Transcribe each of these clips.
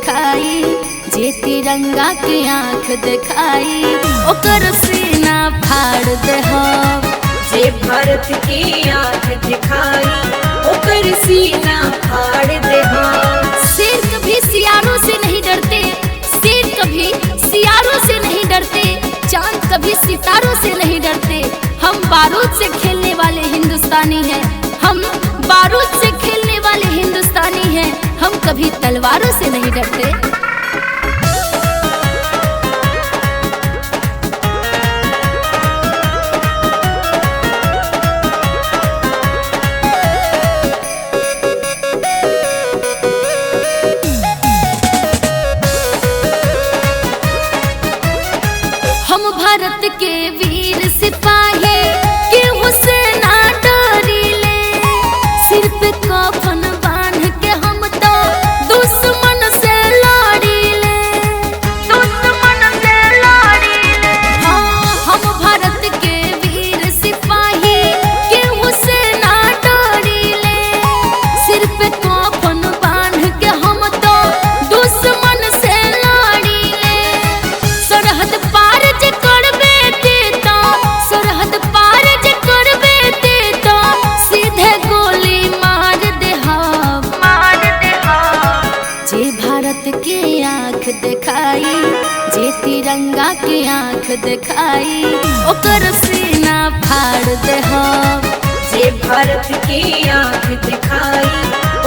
दिखाई, जे तिरंगा के आँख दिखाई ओकर सीना फाड़ देहब। जे भारत की आँख दिखाई ओकर सीना फाड़ देहब। शेर कभी सियारों से नहीं डरते, शेर कभी सियारों से नहीं डरते, चांद कभी सितारों से नहीं डरते। हम बारूद से खेलने वाले हिंदुस्तानी हैं, हम बारूद से खेलने वाले हिंदुस्तानी हैं, हम कभी तलवारों से नहीं डरते। हम भारत के वीर सिपाही केहू से ना डरीले, सिर पे कफन बांध के हम तो दुश्मन से लड़ीले, दुश्मन से लड़ीले। हाँ, हम भारत के वीर सिपाही केहू से ना डरीले, सिर पे कफन बांध के हम तो दुश्मन से लड़ीले। सरहद पार जे करबे देता, सरहद पार जे करबे देता, सीधे गोली मार देहब, मार देहब। जे भारत के आँख दिखाई, जे तिरंगा के आँख दिखाई ओकर सीना फाड़ देहब। जे भारत की आँख दिखाई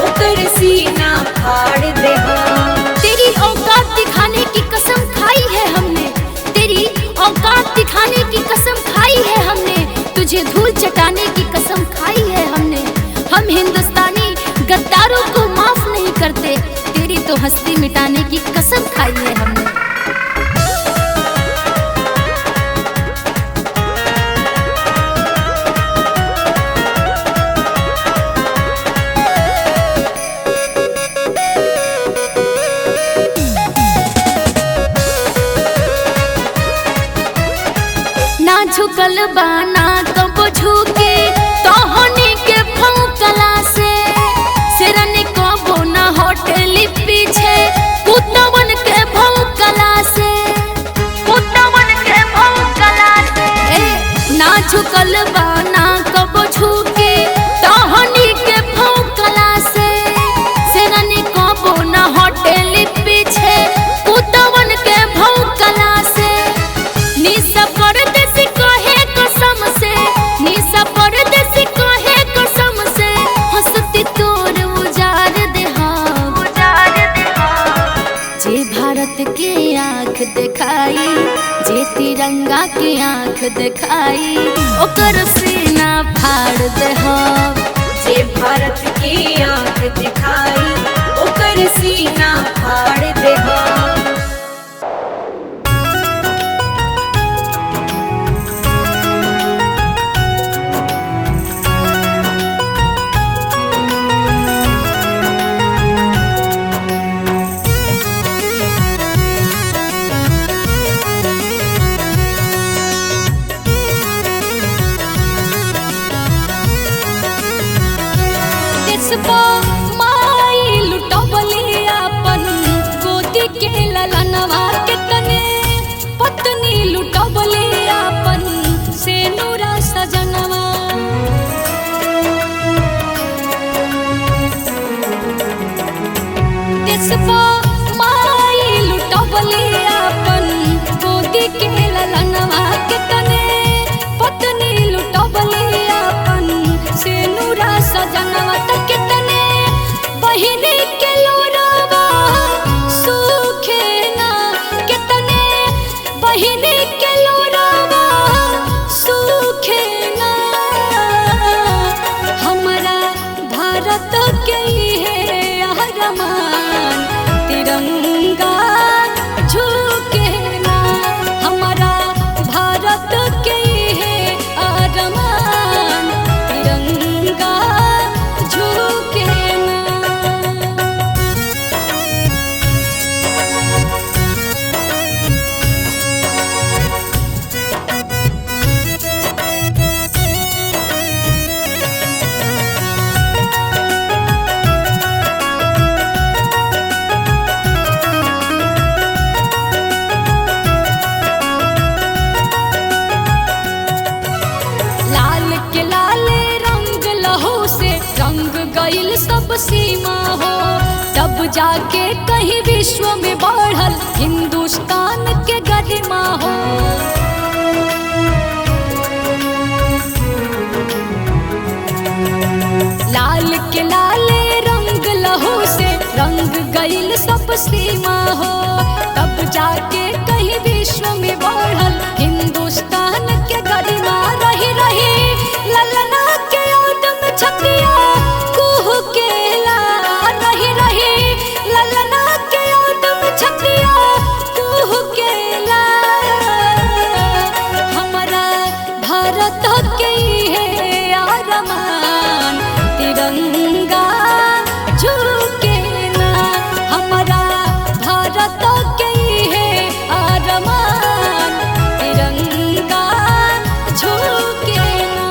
ओकर सीना फाड़ देहब। तेरी औकात दिखाने की कसम खाई है हमने, तेरी औकात दिखाने की कसम खाई है हमने, तुझे धूल चटाने की कसम खाई है हमने। हम हिंदुस्तानी गद्दारों को माफ नहीं करते, तेरी तो हस्ती मिटाने की कसम खाई है हमने। ना झुकल बाना कब झुके तोहनी के फौकला से, सिरनी कबो ना होटली पीछे कुतवन के भौकला से, कुतवन के भौकला से। ना झुकल बाना कब झुके तोहनी के फौकला से, सिरनी कबो ना होटली पीछे कुतवन के भौकला से। निसा परदेसी कहे कसम से, निसा परदेसी कहे कसम से, हंसती तोर उजाड़ देहब, उजाड़ देहब। जे भारत के आँख दिखाई, जे तिरंगा के आँख दिखाई ओकर सीना फाड़ देहब। जे भारत की आँख दिखाई ओकर सीना फाड़ देहब। देशवा माई लुटवली अपन सब सीमा हो, तब जाके कहीं विश्व में बढ़ल हिंदुस्तान के गरिमा हो। लाल के लाले रंग लहू से रंग गइल सब सीमा हो, तब जाके कहीं विश्व में बढ़ल हिंदुस्तान के गरिमा। रही रही ललना के याद में छतिया कुह के ला, रही रही ललना के याद में छतिया कुह के ला। हमारा भारत के है आरमान तिरंगा झुके ना, हमारा भारत के है आरमान तिरंगा झुके ना।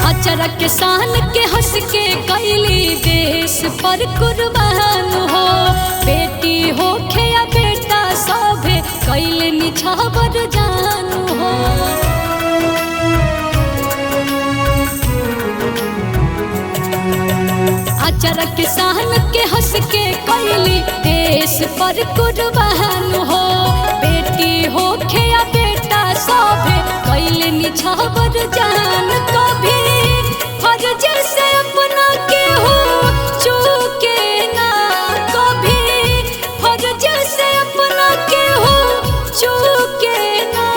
अचरक के शान के हंस के कैली देश पर कुर्बान हो, बेटी होखे या बेटा सभे कैले निछावर जान हो। अचरक के शान के हंस के कैली देश पर कुर्बान हो, बेटी होखे या बेटा सभे कैले निछावर जान। कभी फर्ज से अपना के हो चूके ना, कभी फर्ज से अपना के हो चूके ना,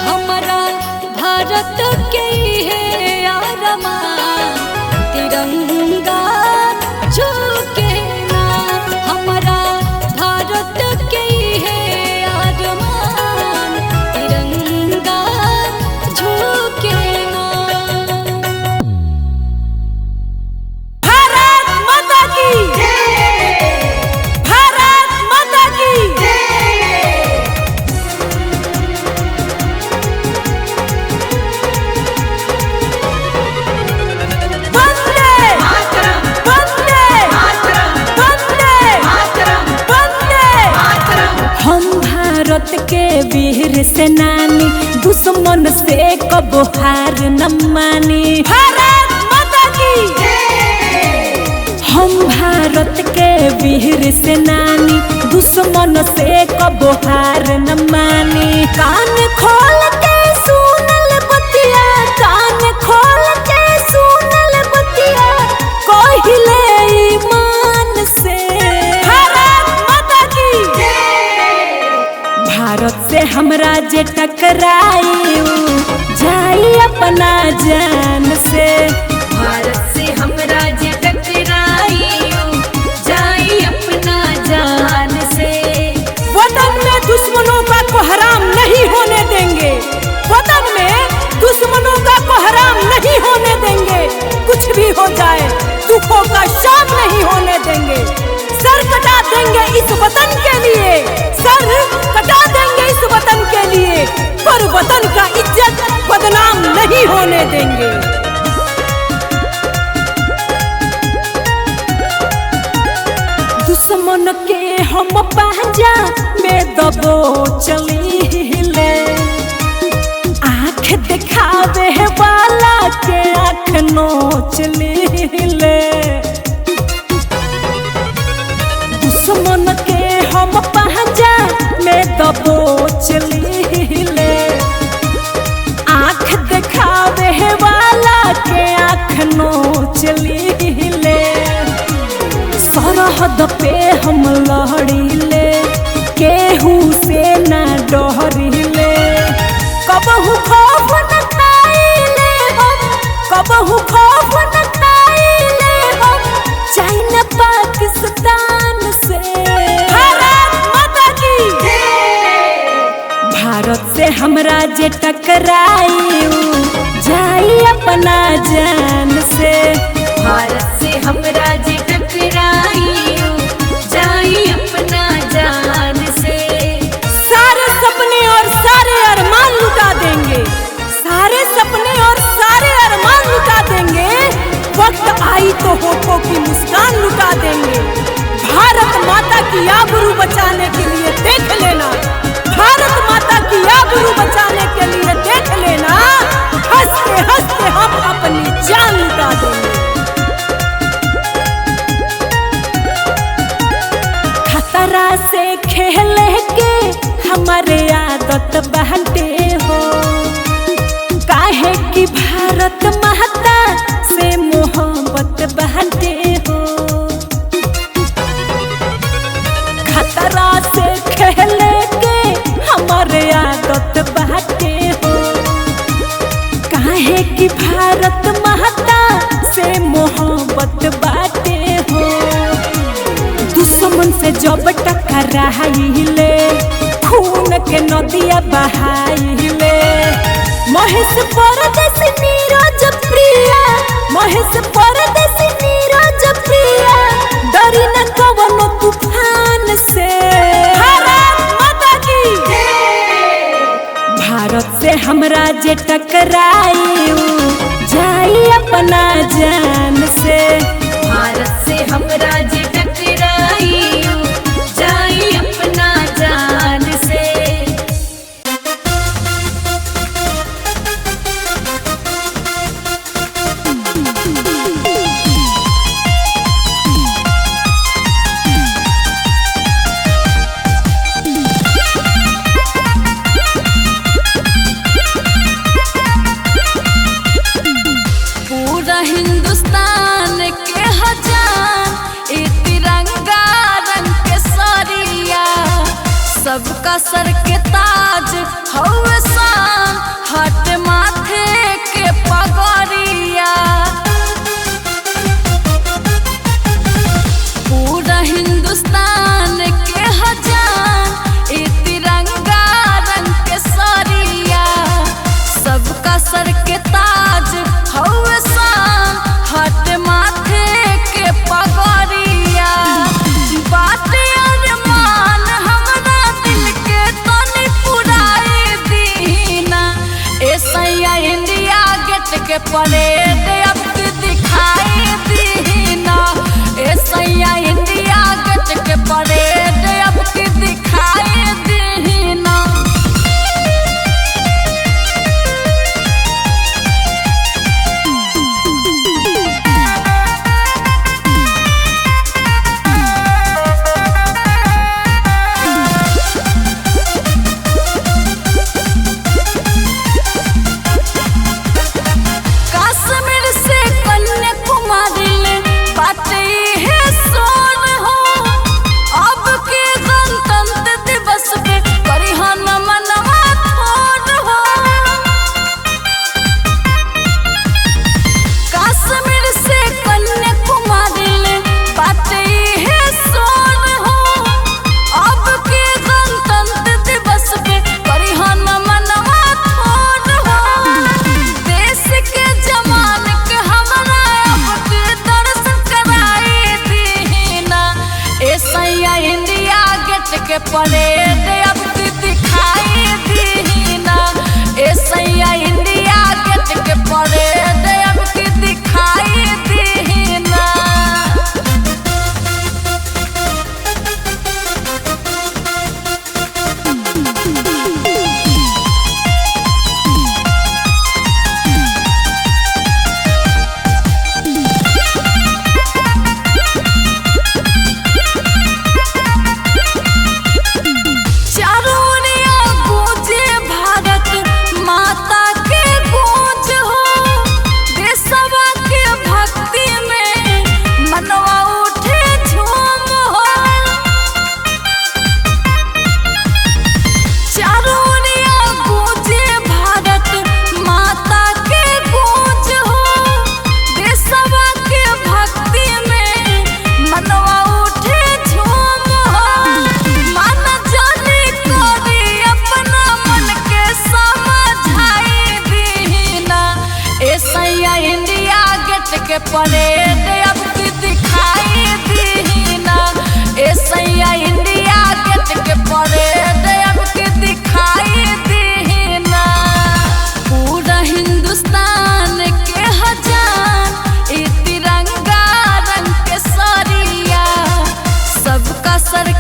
हमारा भारत के है आरमान तिरंगा झुके ना, हमारा भारत के है आरमान तिरंगा झुके ना। भारत माता की भारत माता की वंदे मातरम, वंदे मातरम, वंदे मातरम, वंदे। मातरम। हम भारत के वीर सेनानी, दुश्मन से कबो हार न मानी। भारत माता की हम भारत के वीर सेनानी, दुश्मन से कबो हार न मानी। कान खोल के सुनल बतिया, कान खोल के सुनल बतिया, कहिले ईमान से। भारत माता की भारत से हमरा जे टकराई जाई अपना जान से। भारत से हमरा जे टकराई जाई अपना जान से। वतन में दुश्मनों का कोहराम नहीं होने देंगे, वतन में दुश्मनों का कोहराम नहीं होने देंगे। कुछ भी हो जाए दुखों का शाम नहीं होने देंगे। सर कटा देंगे इस वतन के लिए, सर कटा देंगे इस वतन के लिए, पर वतन का इज्जत बदनाम नहीं होने देंगे। दुश्मन के हम पांजा में दबोचले, आँख दिखावे वाला के आँख नोचले। दुश्मन के हम पांजा में दबोचले, आँख दिखावे वाला के आँख नोचले। सरहद पे हम लड़ीले, केहू से ना डरिले। कबहू खौफ न खाइले हम, कबहू खौफ न खाइले हम, चाइना पाकिस्तान से। भारत माता की भारत से हमरा जे टकराई जाई अपना जान से। भारत से हमरा जे टकराई जाई अपना जान की आबरू बचाने के लिए देख लेना, भारत माता की आबरू बचाने के लिए देख लेना, हंसते हंसते हम अपनी जान लुटा देंगे। खतरा से खेले के हमारे आदत बहते हो, काहे कि भारत माता से मोहब्बत बहते हो। खतरा से खेले के हमारे आदत बहते हो, काहे कि भारत माता से मोहब्बत बाटे हो। दुश्मन से जब टकराइले खून के नदिया बहाइले, महेश परदेसी नीरज प्रिया, महेश परदेसी नीरज प्रिया, डरी न कवनो तूफान से। भारत माता की भारत से हमरा जे टकराई जाई अपना जान से, भारत से हमरा जे टकराई जाई अपना जान से। पूरा हिंदुस्तान के हजार ए तिरंगा रंग के सरिया, सबका सर के ताज हौवे शान, हट माथे के पगड़िया। पूरा हिंदुस्तान के हजार ए तिरंगा रंग के सरिया, सबका सर के ताज हौवे शान, हट माथे के पगड़िया। बाटे अरमान हमरा दिल के तनी पुराई दीना, ऐसा इंडिया गेट के परेड अब के दिखाई दीना, ऐसा इंडिया गेट के परेड अब के दिखाई दीना। कश्मीर से कन्याकुमारी ले बाटे है सोन हो, अब के गणतंत्र दिवस पे करी हन मनवा थोड़ हो। कश्मीर से कन्याकुमारी ले बाटे है सोन हो, अब के गणतंत्र दिवस पे करी हन मनवा थोड़ हो। देश के जवान के हमरा अब के दर्शन कराई दीना, ऐसा इंडिया गेट के परेड अब के दिखाई दीना, ऐसा इंडिया गेट के परेड अब के दिखाई दीना। चारों ओरिया गूंजे भारत माता के गूंज हो, देशवा के भक्ति में मनवा उठे झूम हो। चारों ओरिया गूंजे भारत माता के गूंज हो, देशवा के भक्ति में मनवा उठे झूम हो। माना जाने करी अपना मन के समझाई दीना, ऐसा इंडिया गेट के परेड अब के दिखाई दीना, ऐसा इंडिया गेट के परेड अब के दिखाई दीना। पूरा हिंदुस्तान के हजार ए तिरंगा रंग के सरिया, सबका सर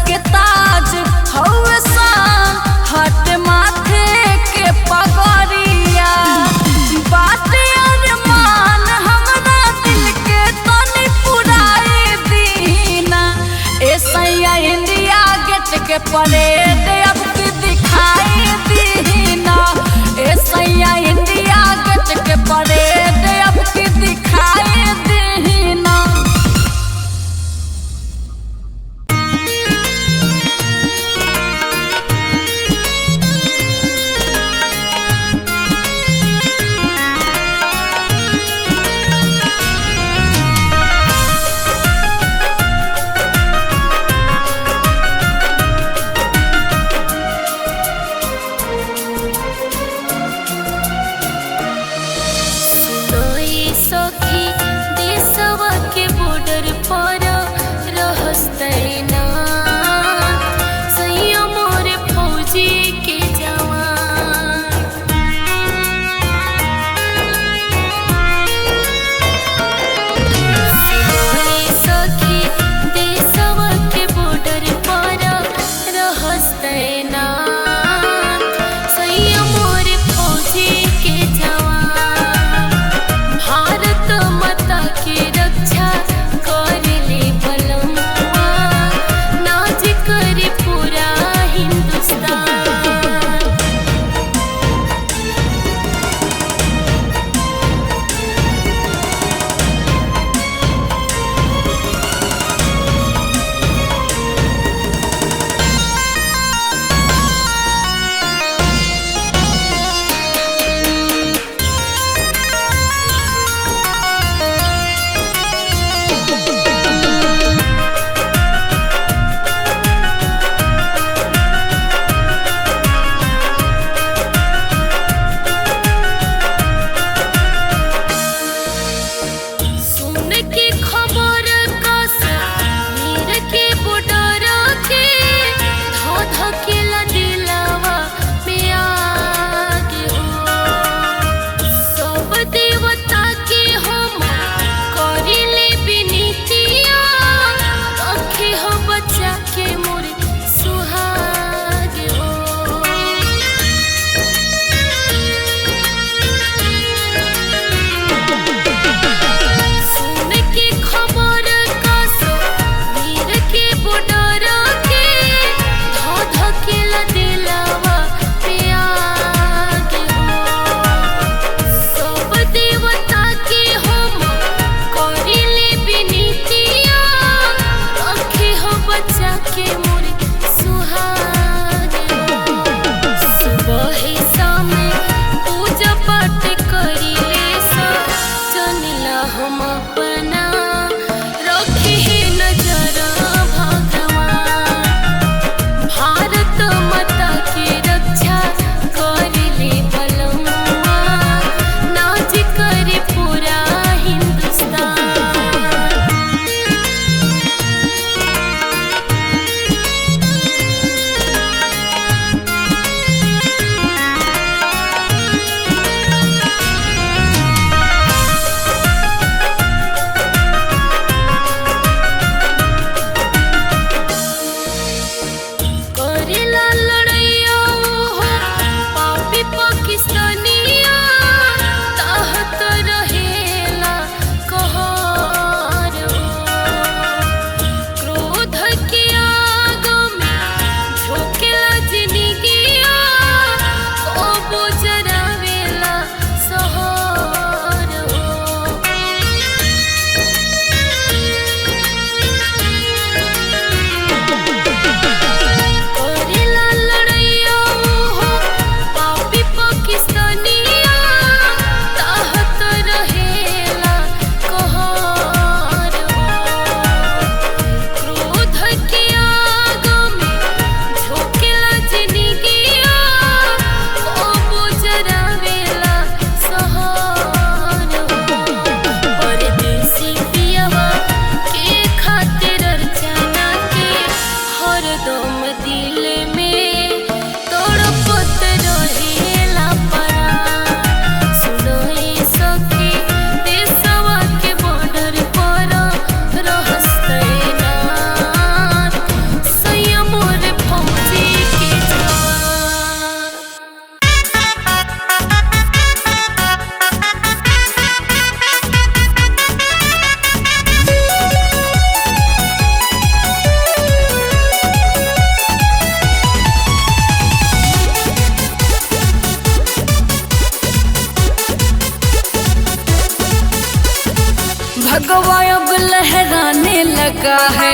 भगवा अब लहराने लगा है,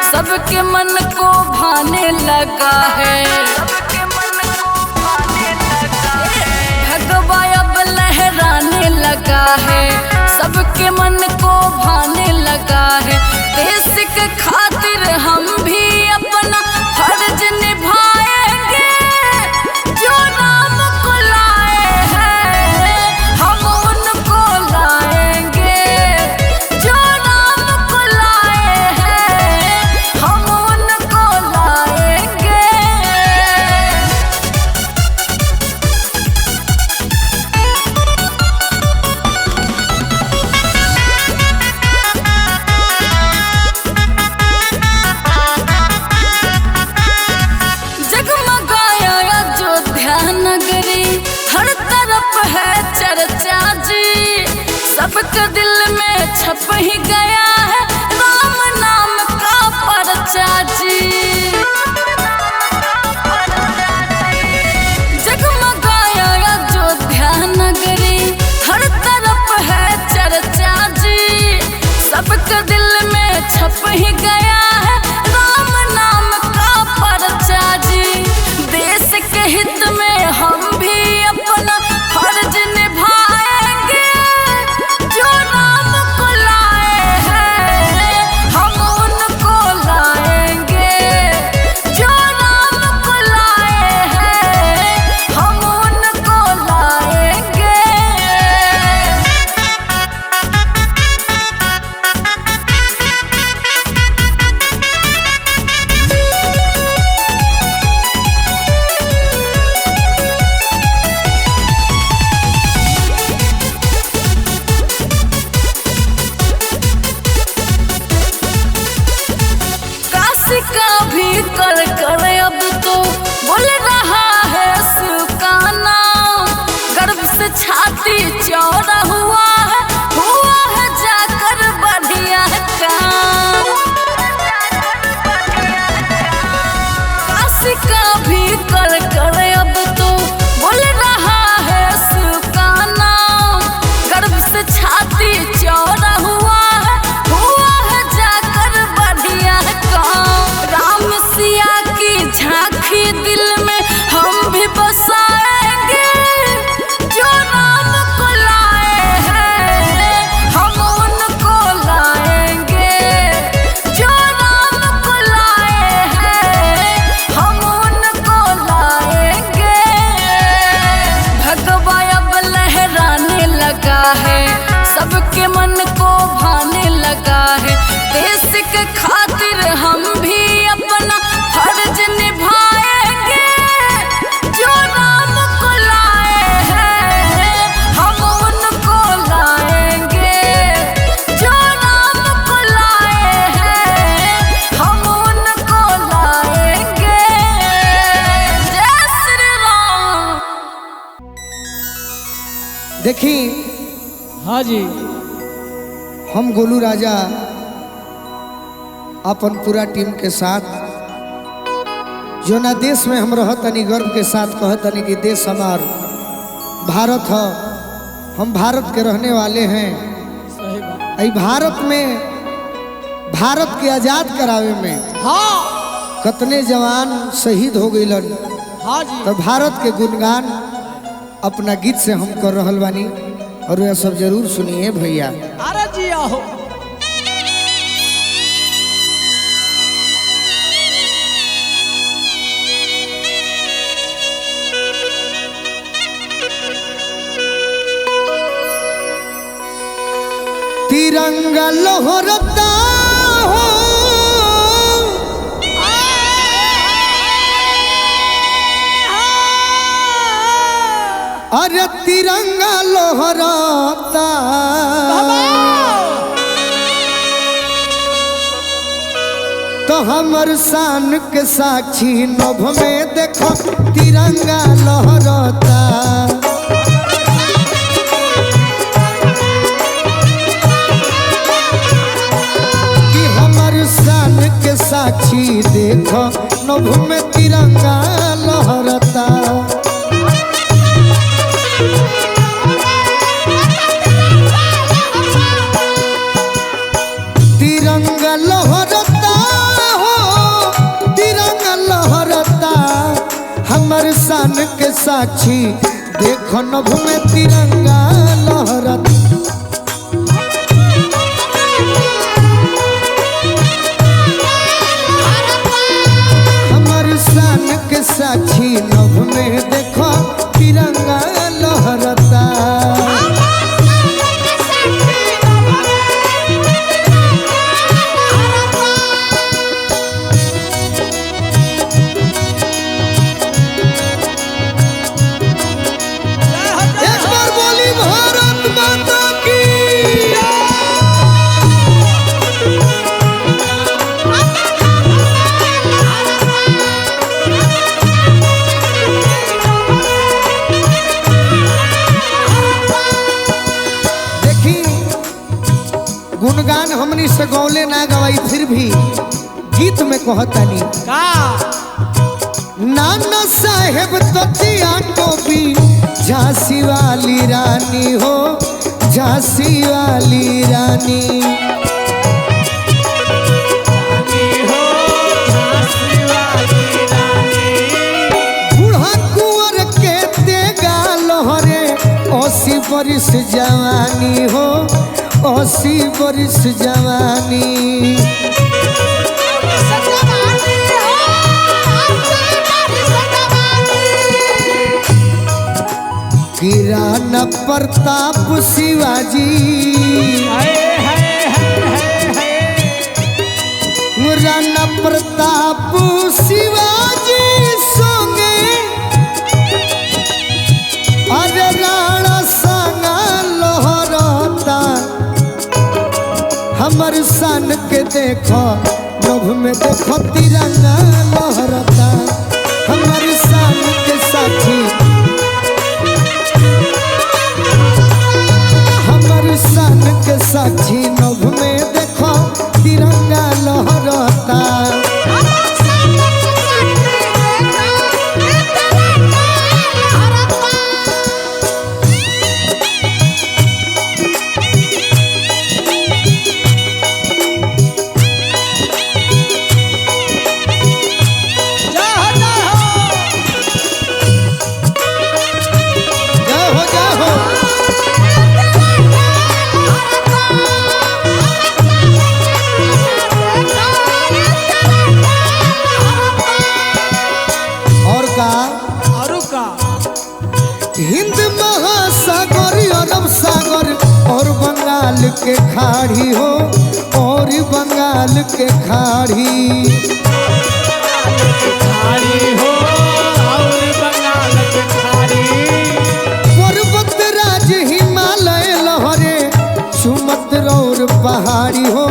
सबके मन को भाने लगा है। भगवा अब लहराने लगा है, सबके मन को भाने लगा है। देश के खातिर हम भी अपना फर्ज निभाएंगे, जो नाम को लाए हैं हम उनको लाएंगे, जो नाम को लाए हैं हम उनको लाएंगे। जगमगाया अयोध्या नगरी, हर तरफ है चर्चा जी, सबके दिल में छप ही गया है राम नाम का परचा जी। जगमगाया अयोध्या नगरी, हर तरफ है चर्चा जी, सबके दिल में छप ही गया है राम नाम का परचा जी। देश के हित में हम भी अपना फर्ज निभाएंगे, जो नाम को लाए हैं हम उनको लाएंगे, जो नाम को लाए हैं हम उनको लाएंगे। काशी का भी कर कर अब तो बोल रहा है उसका नाम, गर्व से छाती चौड़ा हुआ है जाकर बढ़िया काम। काशी का भी कर कर अब तो बोल रहा है उसका नाम, गर्व से छाती चौड़ा हुआ है जाकर बढ़िया काम। राम सिया की झांकी दिल में हम भी बसाएंगे, जो नाम को लाए हैं हम उनको लाएंगे, जो नाम को लाए हैं हम उनको लाएंगे। भगवा अब लहराने लगा है, सबके मन को भाने लगा है। देश के खातिर हम भी अपना फर्ज निभाएंगे, जो नाम को लाए हैं हम उनको लाएंगे, जो नाम को लाए हैं हम उनको लाएंगे। जय श्री राम। देखी हाँ जी, हम गोलू राजा अपन पूरा टीम के साथ जो ना देश में हम रहतनी गर्व के साथ कहतनी कि देश हमार भारत है, हम भारत के रहने वाले हैं। सही बात। ई भारत में भारत के आजाद करावे में हाँ कितने जवान शहीद हो गइलन, हाँ जी, तो भारत के गुणगान अपना गीत से हम कर रहल बानी और यह सब जरूर सुनिए भैया। अरे जी आओ। तिरंगा लहरता हो, अरे तिरंगा लहरता, तो हमर शान के साक्षी नभ में देखो तिरंगा लहरता। कि हमर शान के साक्षी देखो नभ में तिरंगा लहरता। साक्षी देखो नभ में तिरंगा लहरत। हमारी शान के साक्षी नभ में देखो तिरंगा लहरता। एक बार बोली भारत माता की। देखी गुणगान हमनी से गौले ना गवाई फिर भी गीत में कहतानी का नाना साहेब ततिया टोपी झांसी वाली रानी हो, झांसी वाली रानी। बूढ़ा कुंवर के देगा लोहरे 80 बरिस जवानी हो, 80 बरिस जवानी। किराना प्रताप शिवाजी राणा प्रताप शिवाजी सोंगे अरे राणा संगा लोहरता। हमर सन के देखो नभ में देखो तिरंगा लहरता। हमर सन के साथी सन के साक्षी नभ में देखो तिरंगा लहरता। हिंद महासागर अरब सागर और बंगाल के खाड़ी हो, और बंगाल के खाड़ी हो और बंगाल के खाड़ी। पर्वत राज हिमालय लहरे चुमत रौर पहाड़ी हो,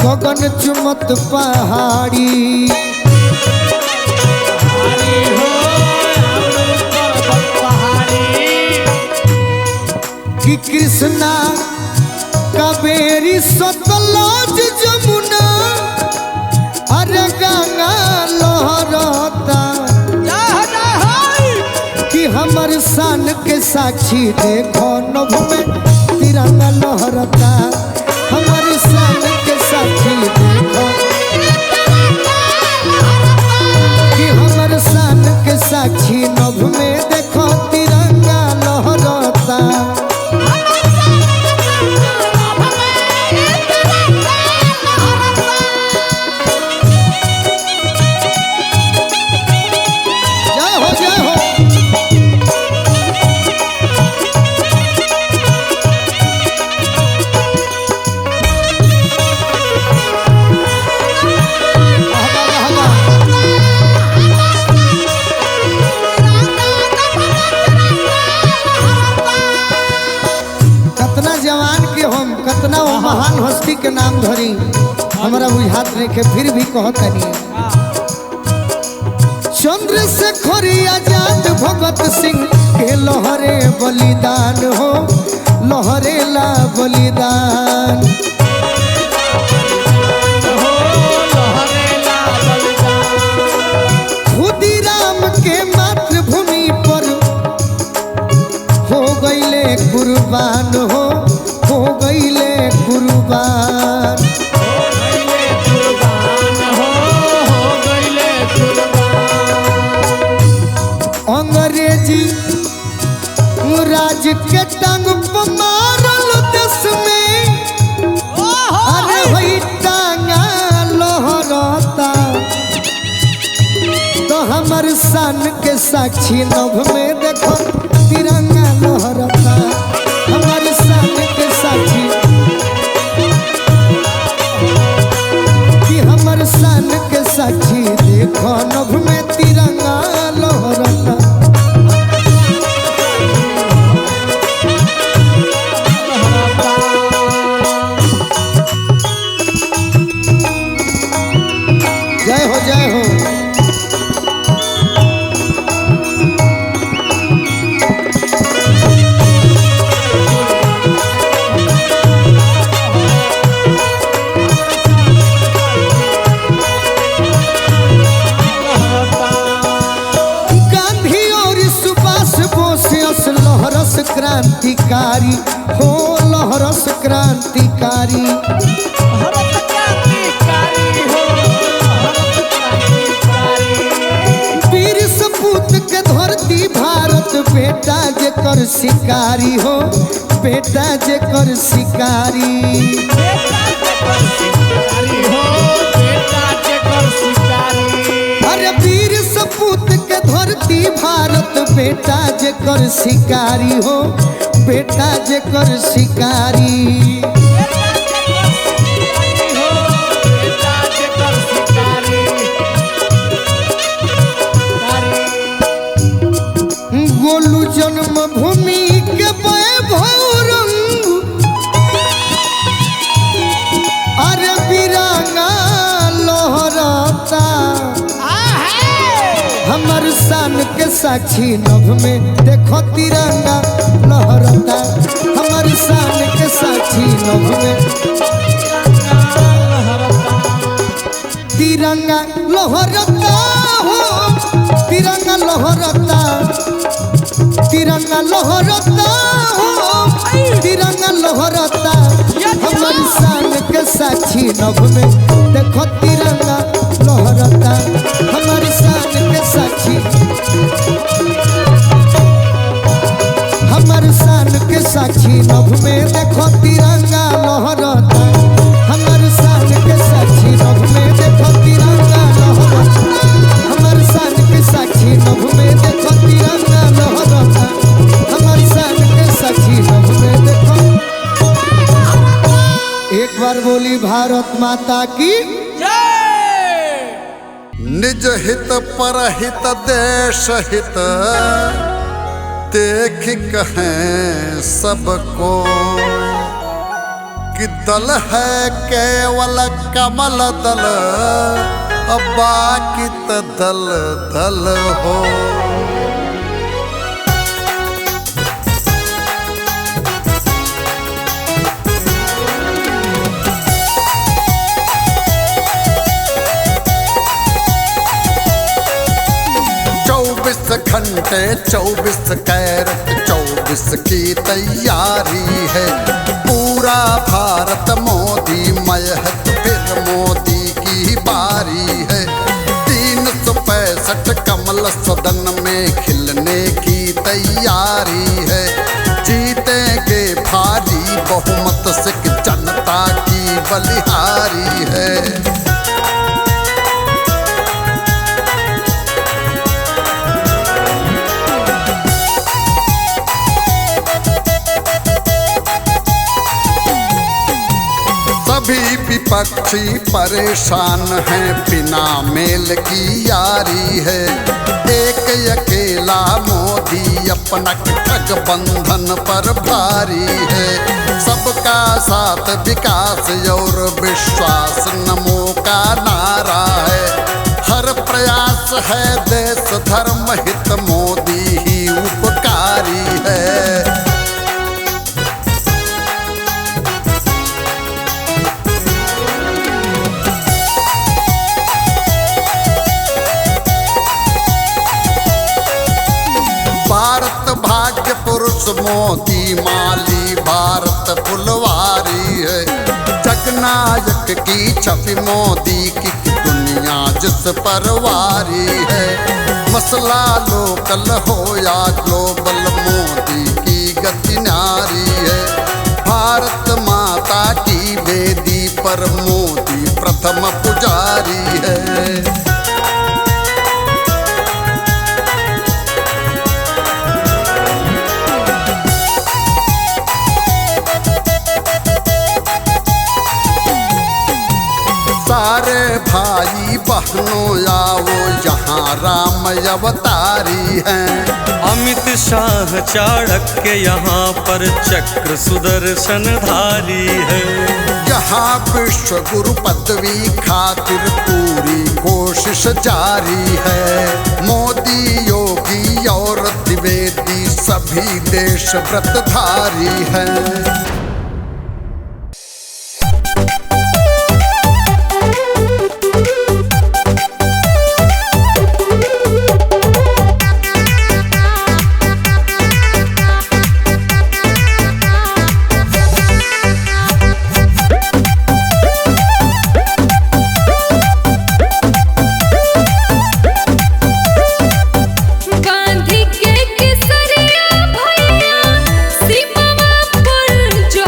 गगन चुमत पहाड़ी। कि कृष्णा कावेरी सतलज जमुना अरे गंगा लहरता। कि हमर शान के साक्षी देखो नभ में तिरंगा लहरता। हमर शान के साक्षी देखो कि हमर शान के साक्षी नभ में देखो तिरंगा लहरता। कतना वो महान हस्ती के नाम धरी हमारा बुझात नहीं के फिर भी कहतनी। चंद्रशेखर आजाद भगत सिंह के लोहरे बलिदान हो, लोहरे ला बलिदान। खुदीराम के मातृभूमि पर हो गईले कुर्बान हो, हो गईले कुर्बान। अंग्रेजी राज के टांग पर मारल देश में अरे वही टांगा लहरता तो हमर सन के साक्षी नभ में देखो तिरंगा लहरता हमर सन के साक्षी कि हमर सन के साक्षी देखो नभ में तिरंगा लहरता। जय हो जय हो। गांधी और सुभाष बोस लहरस क्रांतिकारी हो लहरस क्रांतिकारी वीर सपूत के धरती भारत बेटा जेकर शिकारी हो बेटा जेकर शिकारी अरे वीर सपूत के धरती भारत बेटा जेकर शिकारी हो बेटा जेकर शिकारी गोलू जन्मभूमि के वैभव रंग अरे बिरंगा लहरता हमर शान के साक्षी नभ में देखो तिरंगा लहरता हमर शान के साक्षी नभ में तिरंगा लहरता हो तिरंगा लहरता तिरंगा लहरता हो तिरंगा लहरता हमर शान के साक्षी नभ में देखो तिरंगा लहरता हमर शान के साक्षी हमर शान के साक्षी नभ में देखो तिरंगा लहरता हमर शान के साक्षी नभ में देखो तिरंगा लहरता हमर शान के साक्षी नभ में देखो तिरंगा लहरता हमर शान के साक्षी नभ में देखो। एक बार बोली भारत माता की निज हित परहित देश हित देख कहें सबको कि दल है केवल कमल दल अब बाकी त दल दल हो। घंटे 24 कैरेट 24 की तैयारी है पूरा भारत मोदी मय है तो फिर मोदी की बारी है 365 कमल सदन में खिलने की तैयारी है जीतेंगे भारी बहुमत से जनता की बलिहारी है। सभी विपक्षी परेशान हैं बिना मेल की यारी है एक अकेला मोदी अपना ठग बंधन पर भारी है सबका साथ विकास और विश्वास नमो का नारा है हर प्रयास है देश धर्म हित मोदी ही उपकारी है। भारत भाग्य पुरुष मोदी माली भारत फुलवारी है जगनायक की छवि मोदी की दुनिया जिस पर वारी है मसला लोकल हो या ग्लोबल मोदी उत्तम पुजारी है। सारे भाई बहनों आओ यहाँ राम अवतारी हैं। अमित शाह चाणक्य यहाँ पर चक्र सुदर्शनधारी है। यहाँ विश्व गुरु पदवी खातिर पूरी कोशिश जारी है। मोदी योगी और द्विवेदी सभी देश व्रतधारी हैं। गांधी के केसरिया भैया सीमा पर जो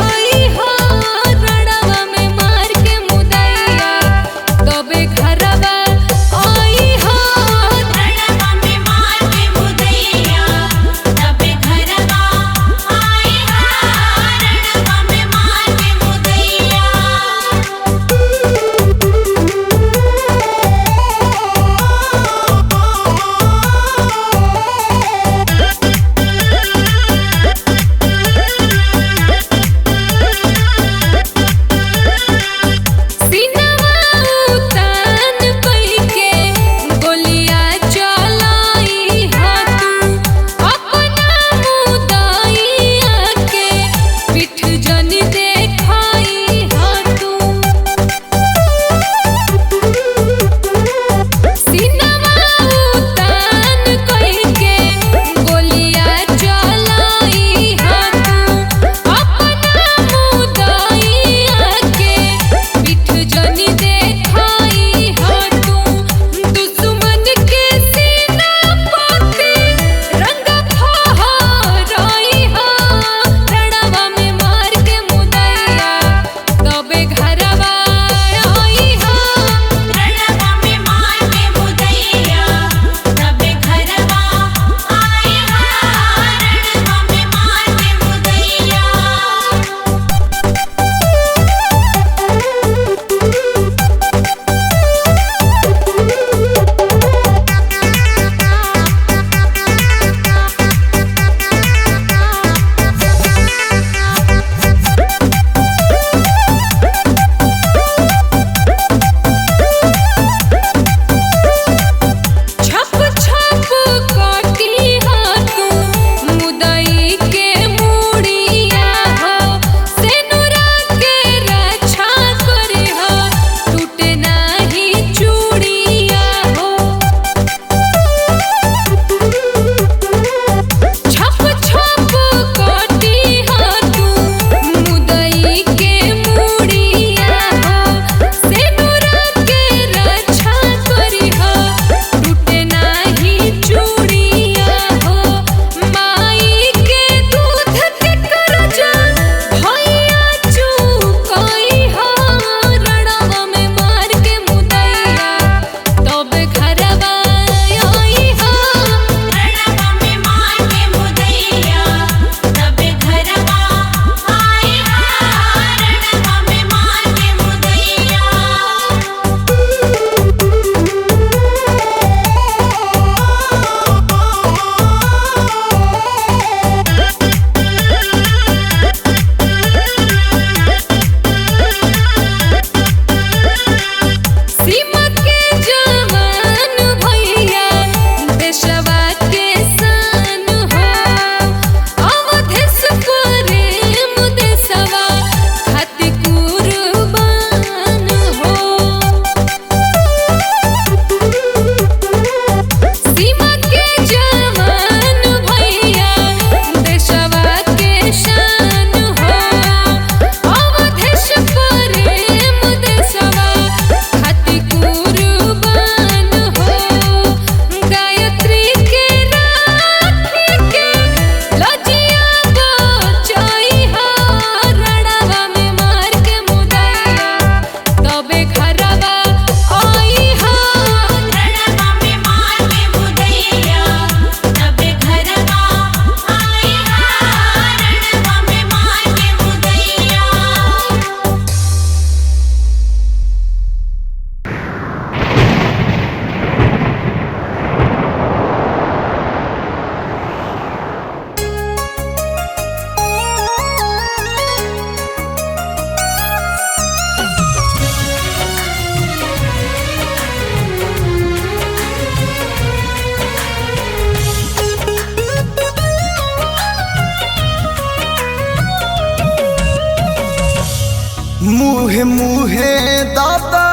मुहे मुहे दादा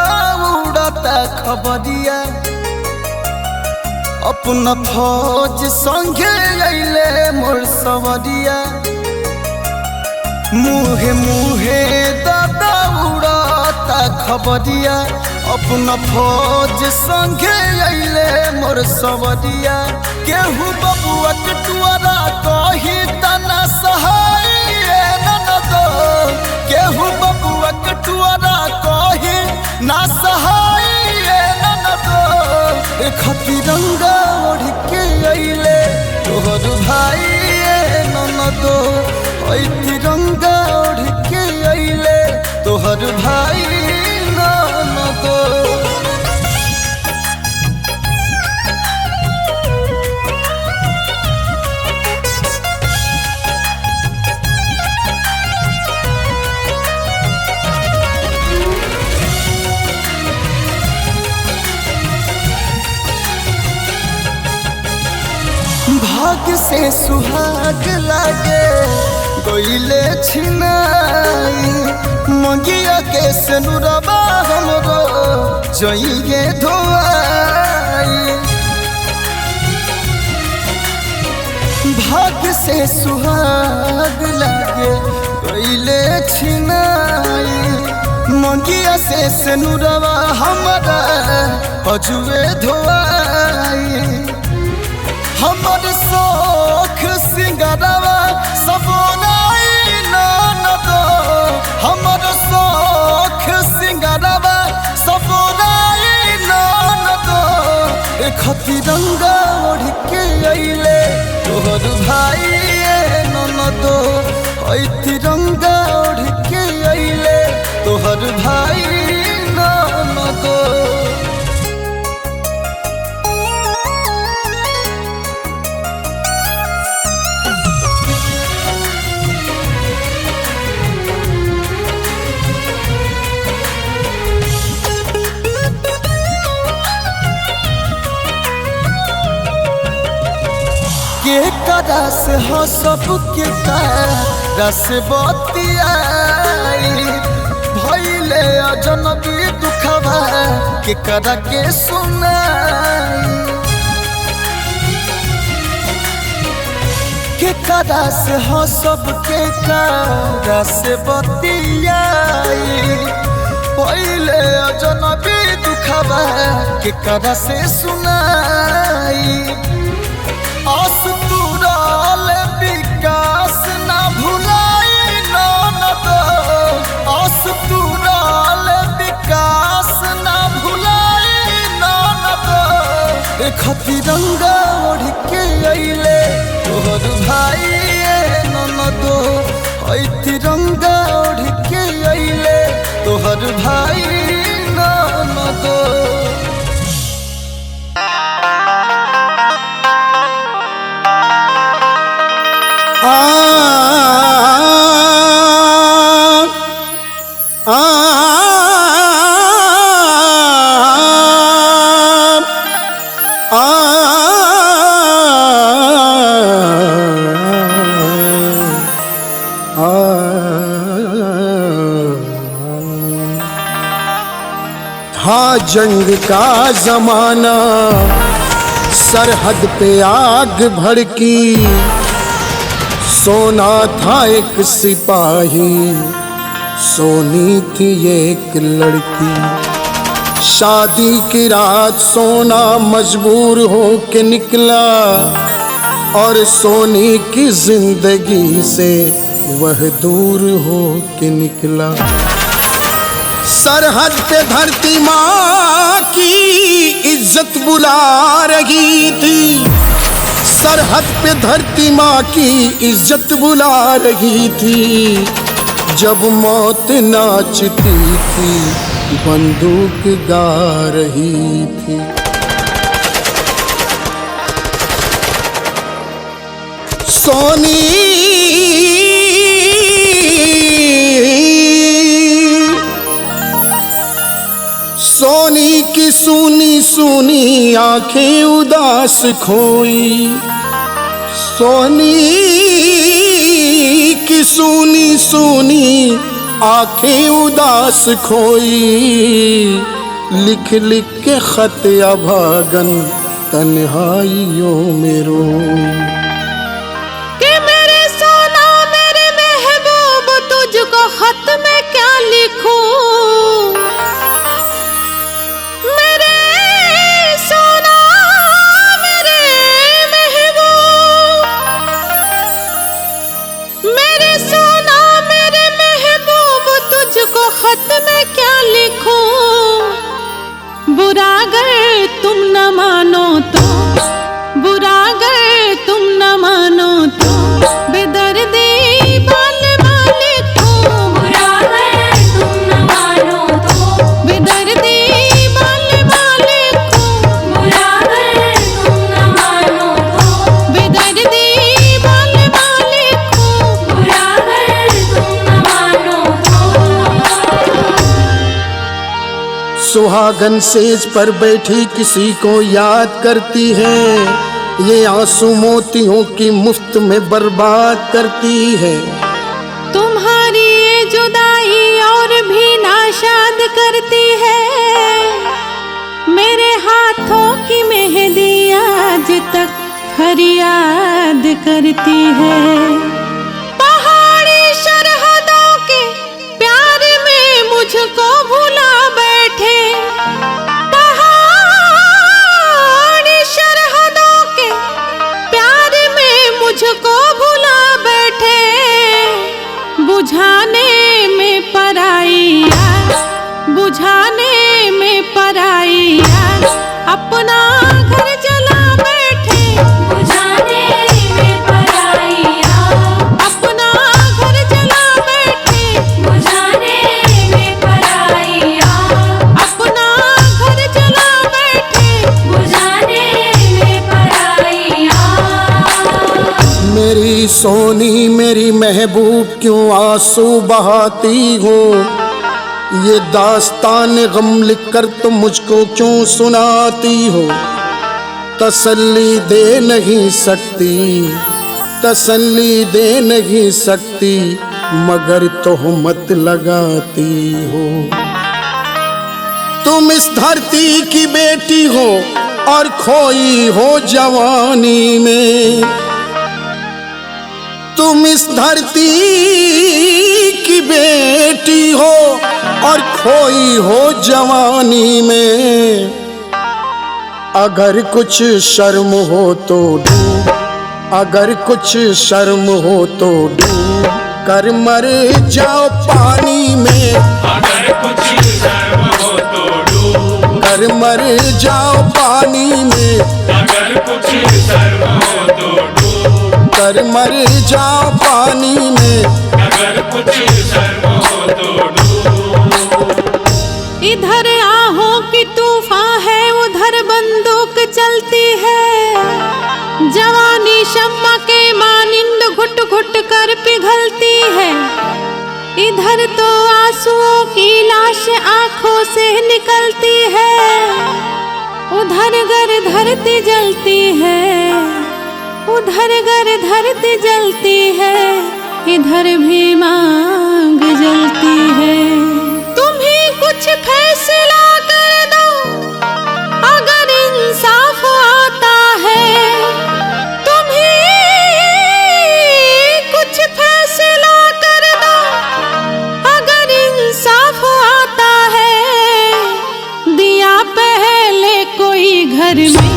उड़ाता खबरिया अपना फौज संगे अइले मोर सवरिया मुहे मुहे दादा उड़ाता खबरिया अपना फौज संगे अइले मोर सवरिया केहू बबुआ के टुअरा कही तना सहाय ननदो केहू बबुआ के टुअरा कही ना सहाय ननदो खतिरंगा ओढ़ के अइले तोहर भाई ननदो तिरंगा ओढ़ के अइले तोहर भाई ननदो भाग्य से सुहाग लागे गइले छिनाई मंगिया के सनुरबा हमरो जइए धोआई भाग्य से सुहाग लागे गइले छिनाई मंगिया से सनुरबा हमरा अजुए धोआई हमर शौख सिंगारवा सबोनाई ननदो हमर शौख सिंगारवा सबोनाई ननदो खतिरंगा ओढ़ के अइले तोहर भाई ननदो तिरंगा ओढ़ के अइले तोहर भाई ननदो के करस हो सबके करस बतियाई भइले अजनबी दुखवा के करा के सुनाई के करस हो सबके करस बतियाई भइले अजनबी दुखवा के करा से सुनाई आस तुराल विकास ना भुलाई ननदो आस तुराल विकास ना भुलाई ननदो खतिरंगा ओढ़ के अइले तोहर भाई ननदो तिरंगा ओढ़ के अइले तोहर भाई ननदो था जंग का जमाना सरहद पे आग भड़की सोना था एक सिपाही सोनी थी एक लड़की शादी की रात सोना मजबूर हो के निकला और सोनी की जिंदगी से वह दूर हो के निकला सरहद पे धरती माँ की इज्जत बुला रही थी सरहद पे धरती माँ की इज्जत बुला रही थी जब मौत नाचती थी बंदूक गा रही थी सोनी सोनी की सूनी सूनी आंखें उदास खोई सोनी की सूनी सूनी आंखें उदास खोई, लिख लिख के खत अभागन तन्हाइयों में रोई। कि मेरे सोना मेरे महबूब तुझको खत में क्या लिखूं, मेरे सोना मेरे महबूब, मेरे सोना मेरे महबूब तुझको खत में क्या लिखूं। बुरा अगर तुम न मानो तो, बुरा अगर तुम न मानो तो, बेदर्दी बाल मालिक को। बुरा अगर तुम न मानो तो, बेदर्दी बाल मालिक को। बुरा अगर तुम न मानो तो, बेदर्दी बाल मालिक को। बुरा अगर तुम न मानो तो। सुहागन सेज पर बैठी किसी को याद करती है, ये आंसू मोतियों की मुफ्त में बर्बाद करती है। तुम्हारी ये जुदाई और भी नाशाद करती है, मेरे हाथों की मेहंदी आज तक फरियाद करती है। पहाड़ी सरहदों के प्यार में मुझको भुला बैठे, पहाड़ी सरहदों के प्यार में मुझको भुला बैठे। बुझाने में पराई आग, बुझाने में पराई आग, अपना घर जला बैठे। बुझाने में पराई आग, अपना घर जला बैठे। बुझाने में पराई आग, अपना घर जला बैठे। बुझाने में पराई आग। मेरी सोनी मेरी महबूब क्यों आंसू बहाती हो, ये दास्तान गम लिखकर तुम मुझको क्यों सुनाती हो। तसल्ली दे नहीं सकती, तसल्ली दे नहीं सकती, मगर तोहमत लगाती हो। तुम इस धरती की बेटी हो और खोई हो जवानी में, तुम इस धरती की बेटी हो और खोई हो जवानी में। अगर कुछ शर्म हो तो डूब, अगर कुछ शर्म हो तो डूब कर मर जाओ पानी में। अगर कुछ शर्म हो तो डूब कर मर जाओ पानी में। अगर कुछ शर्म हो तो डूब कर मर जाओ पानी में। अगर कुछ शर्म हो तो डूब। इधर आहों की तूफान है, उधर बंदूक चलती है। जवानी शम्मा के मानिंद घुट घुट कर पिघलती है। इधर तो आंसुओं की लाश आंखों से निकलती है। उधर गर धरती जलती है, उधर गर धरती जलती है, इधर भी मांग जलती है। तुम ही कुछ फैसला कर दो, अगर इंसाफ आता है। तुम ही कुछ फैसला कर दो, अगर इंसाफ आता है। दिया पहले कोई घर में,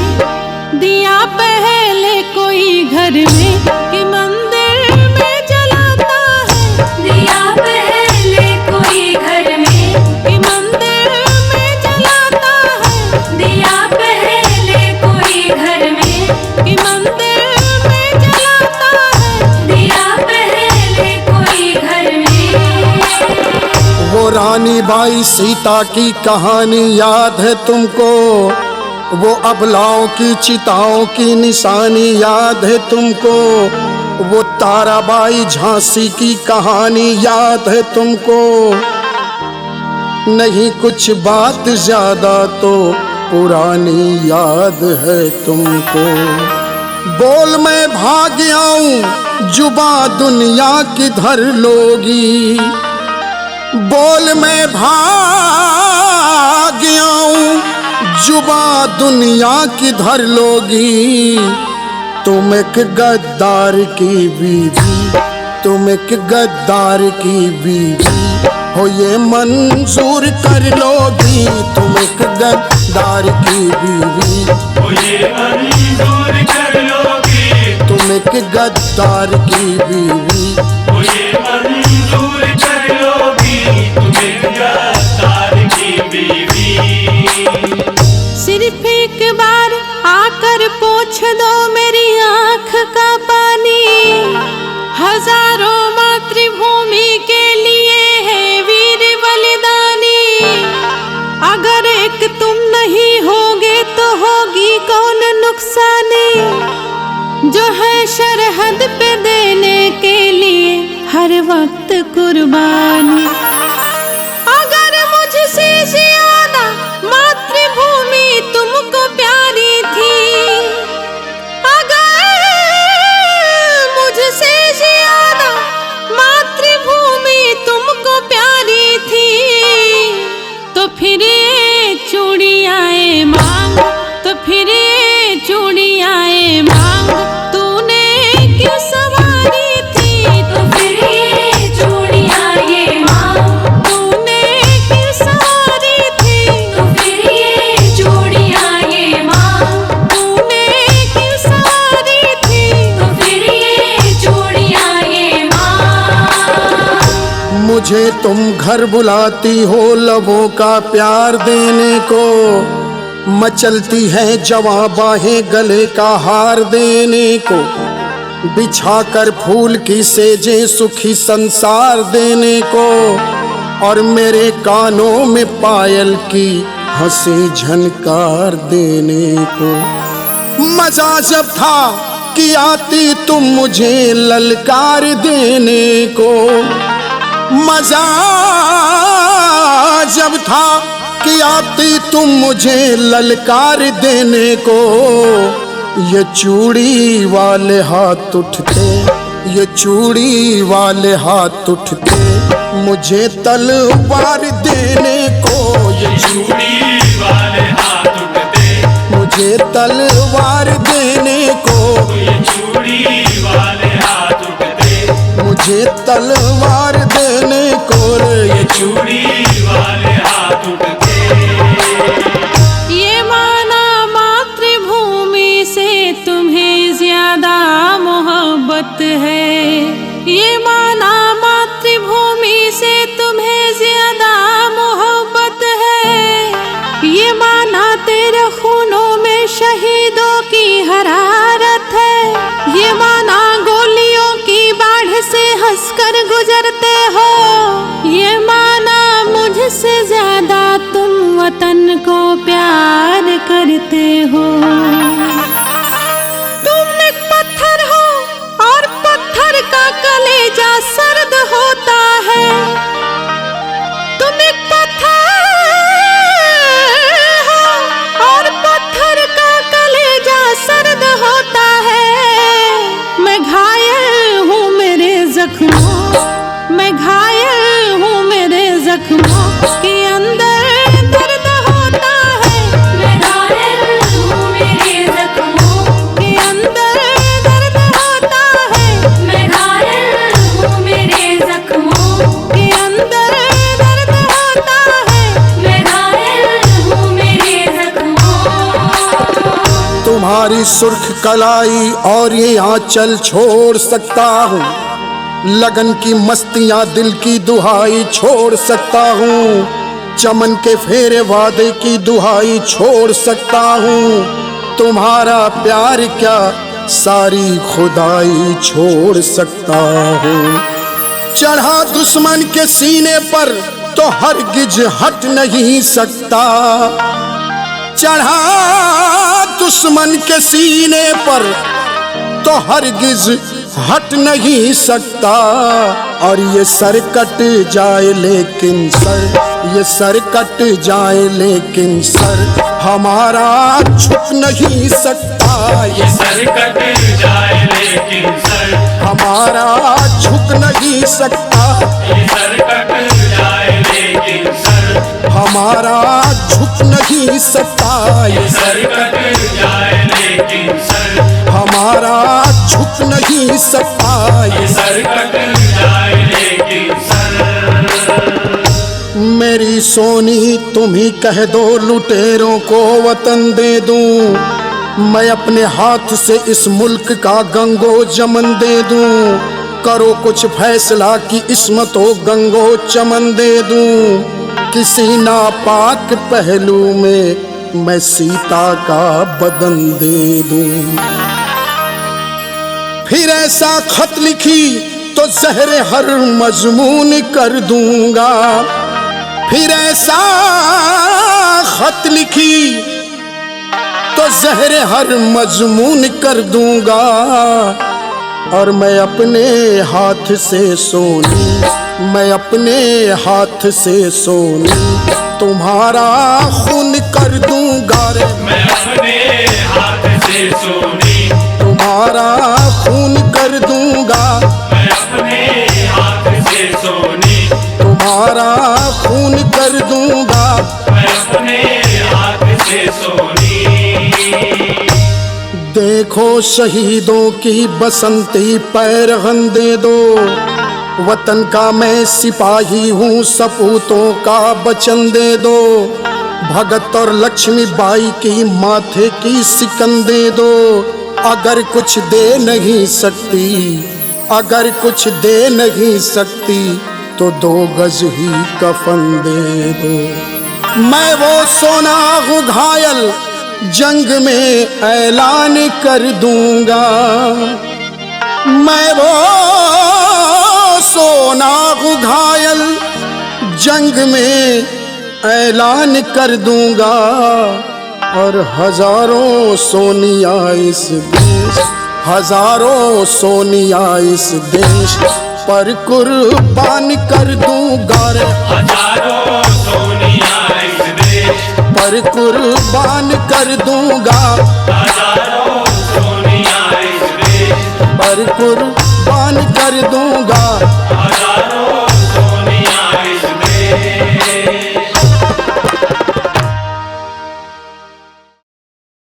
दिया पहले कोई घर में, कि मंदिर में जलाता है। दिया पहले कोई घर में, कि मंदिर में जलाता है। दिया पहले कोई घर में, कि मंदिर में जलाता है। दिया पहले कोई घर में। वो रानी बाई सीता की कहानी याद है तुमको, वो अबलाओं की चिताओं की निशानी याद है तुमको, वो ताराबाई झांसी की कहानी याद है तुमको। नहीं कुछ बात ज्यादा तो पुरानी याद है तुमको। बोल मैं भाग आऊं जुबा दुनिया किधर लोगी, बोल मैं भाग आऊं, जुबा दुनिया की धर लोगी। तुम एक गद्दार की बीवी, तुम एक गद्दार की बीवी हो, ये मंजूर कर लोगी। तुम एक गद्दार की बीवी, ये मंजूर कर लोगी। तुम एक गद्दार की बीवी, ये मंजूर कर लोगी। तुम एक गद्दार की बीवी। सिर्फ एक बार आकर पोंछ दो मेरी आँख का पानी। हजारों मातृभूमि के लिए है वीर बलिदानी। अगर एक तुम नहीं होगे तो होगी कौन नुकसानी। जो है सरहद पे देने के लिए हर वक्त कुर्बानी। अगर मुझसे ज्यादा मातृभूमि तुमको प्यारी थी, अगर मुझसे ज्यादा मातृभूमि तुमको प्यारी थी, तो फिर ये चूड़ियाँ मांग, तो फिर ये चूड़ियाँ मांग। तूने क्यों सवारी थी, तो फिर ये चूड़ियाँ मांग। तूने क्यों सवारी थी, तो फिर ये चूड़ियाँ मांग। तूने क्यों सवारी थी, तो फिर ये चूड़ियाँ मांग। मुझे तुम घर बुलाती हो लबों का प्यार देने को। मचलती है जवां बाहें गले का हार देने को। बिछाकर फूल की सेजे सुखी संसार देने को। और मेरे कानों में पायल की हंसी झनकार देने को। मजा जब था कि आती तुम मुझे ललकार देने को। मजा जब था कि आती तुम मुझे ललकार देने को। ये चूड़ी वाले हाथ उठते, ये चूड़ी वाले हाथ उठते मुझे तलवार देने को। ये चूड़ी वाले हाथ उठते, मुझे तलवार देने को। ये चूड़ी वाले हाथ उठते, मुझे तलवार देने को। ये चूड़ी वाले हाथ उठते। ये माना मातृभूमि से तुम्हें ज्यादा मोहब्बत है। ये माना मातृभूमि से तुम्हें ज्यादा मोहब्बत है। ये माना तेरे खूनों में शहीदों की हरारत है। ये माना गोलियों की बाढ़ से हंसकर गुजरते हो। ये माना मुझसे ज्यादा तुम वतन को प्यार करते हो। तुम एक पत्थर हो और पत्थर का कलेजा सर्द होता है। तुम एक पत्थर हो और पत्थर का कलेजा सर्द होता है। मैं घायल हूँ मेरे जख्मों, मैं घायल हूँ मेरे जख्मों के अंदर दर्द होता है। मैं घायल हूँ मेरे जख्मों के अंदर दर्द होता है। मैं घायल हूँ मेरे जख्मों के अंदर दर्द होता है। मैं घायल हूँ मेरे जख्मों। तुम्हारी सुर्ख कलाई और ये आंचल छोड़ सकता हूँ। लगन की मस्तियाँ दिल की दुहाई छोड़ सकता हूँ। चमन के फेरे वादे की दुहाई छोड़ सकता हूँ। तुम्हारा प्यार क्या सारी खुदाई छोड़ सकता हूँ। चढ़ा दुश्मन के सीने पर तो हरगिज हट नहीं सकता। चढ़ा दुश्मन के सीने पर तो हरगिज हट नहीं सकता। और ये सर कट जाए लेकिन सर, ये सर कट जाए लेकिन सर हमारा झुक नहीं सकता। ये सर कट जाए लेकिन सर हमारा झुक नहीं सकता। ये सर कट जाए हमारा झुक नहीं सकता ये सर कट जाए लेकिन सर, हमारा झुक नहीं सकता ये सर कट जाए लेकिन सर। मेरी सोनी तुम ही कह दो लुटेरों को वतन दे दूं, मैं अपने हाथ से इस मुल्क का गंगो जमन दे दूं। करो कुछ फैसला कि इसमतो गंगो चमन दे दूं। किसी नापाक पहलू में मैं सीता का बदन दे दूं। फिर ऐसा खत लिखी तो जहर हर मजमून कर दूंगा। फिर ऐसा खत लिखी तो जहर हर मजमून कर दूंगा। और मैं अपने हाथ से सोनी, मैं अपने हाथ से सोनी तुम्हारा खून कर दूंगा रे। मैं अपने हाथ से सोनी तुम्हारा खून कर दूंगा। मैं अपने हाथ से सोनी तुम्हारा खून कर दूंगा। मैं अपने हाथ से सोनी। देखो शहीदों की बसंती पैरहन दे दो। वतन का मैं सिपाही हूँ, सपूतों का वचन दे दो। भगत और लक्ष्मी बाई की माथे की सिकन दे दो। अगर कुछ दे नहीं सकती, अगर कुछ दे नहीं सकती तो 2 गज ही कफन दे दो। मैं वो सोना हूँ घायल, जंग में ऐलान कर दूंगा। मैं वो सोना हूँ घायल, जंग में ऐलान कर दूंगा। और हजारों सोनिया इस देश, हजारों सोनिया इस देश पर कुर्बान कर दूंगा रे। हजारों सोनिया इस देश पर कुर्बान कर दूंगा। हजारों सोनिया इस देश पर कुर्बान कर दूंगा।